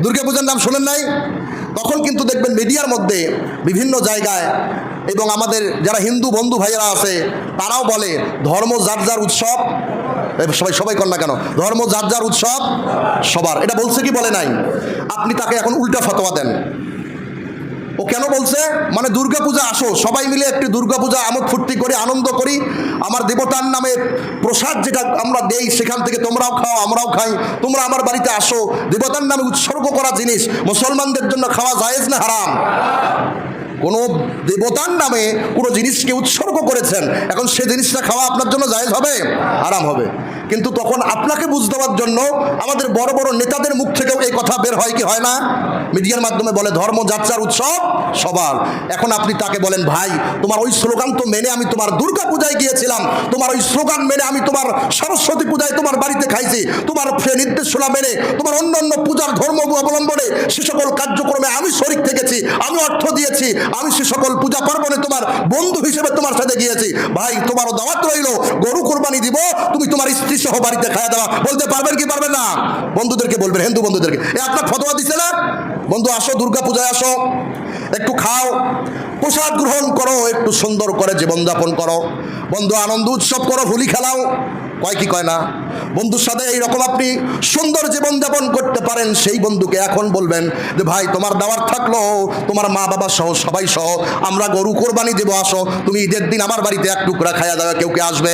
দুর্গাপূজার নাম শোনেন নাই? তখন কিন্তু দেখবেন মিডিয়ার মধ্যে বিভিন্ন জায়গায় এবং আমাদের যারা হিন্দু বন্ধু ভাইয়েরা আছে তারাও বলে ধর্ম যার যার উৎসব। সবাই সবাই কর না কেন, ধর্ম যার যার উৎসব সবার। এটা বলছে কি বলে নাই? আপনি তাকে এখন উল্টা ফতোয়া দেন। ও কেন বলছে? মানে দুর্গাপূজা আসো, সবাই মিলে একটি দুর্গাপূজা আমোদ ফুর্তি করি, আনন্দ করি, আমার দেবতার নামে প্রসাদ যেটা আমরা দেই সেখান থেকে তোমরাও খাও আমরাও খাই, তোমরা আমার বাড়িতে আসো। দেবতার নামে উৎসর্গ করা জিনিস মুসলমানদের জন্য খাওয়া জায়েজ না হারাম? কোনো দেবতার নামে কোনো জিনিসকে উৎসর্গ করেছেন, এখন সে জিনিসটা খাওয়া আপনার জন্য জায়েজ হবে? হারাম হবে। কিন্তু তখন আপনাকে বুঝ দেওয়ার জন্য আমাদের বড় বড় নেতাদের মুখ থেকেও এই কথা বের হয় কি হয় না? মিডিয়ার মাধ্যমে বলে ধর্ম যাত্রার উৎসব সবার। এখন আপনি তাকে বলেন ভাই তোমার ওই স্লোগান তো মেনে আমি তোমার দুর্গা পূজায় গিয়েছিলাম, তোমার ওই স্লোগান মেনে আমি তোমার সরস্বতী পূজায় তোমার বাড়িতে খাইছি, তোমার নির্দেশনা মেনে তোমার অন্য অন্য পূজার ধর্ম অবলম্বনে সে সকল কার্যক্রমে আমি শরিক থেকেছি, আমি অর্থ দিয়েছি, আমি সে সকল পূজা পার্বণে তোমার বন্ধু হিসেবে তোমার সাথে গিয়েছি। ভাই তোমারও দাওয়াত রইল, গরু কোরবানি দিব, তুমি তোমার স্ত্রী সহ বাড়িতে খাওয়া দাওয়া। বলতে পারবেন কি পারবেন না? বন্ধুদেরকে বলবেন, হিন্দু বন্ধুদেরকে। আপনার ফতোয়া দিছে না? বন্ধু আসো, দুর্গা পূজায় আসো, একটু খাও, প্রসাদ গ্রহণ করো, একটু সুন্দর করে জীবনযাপন করো, বন্ধু আনন্দ উৎসব করো, হোলি খেলাও। কয় কি কয় না? বন্ধুর সাথে এইরকম আপনি সুন্দর জীবনযাপন করতে পারেন, সেই বন্ধুকে এখন বলবেন যে ভাই তোমার দাওয়াত থাকলো, তোমার মা বাবা সহ সবাই সহ আমরা গরু কোরবানি দেবো, আসো, তুমি ঈদের দিন আমার বাড়িতে এক টুকরা খাইয়া দাওয়া, কেউ কে আসবে?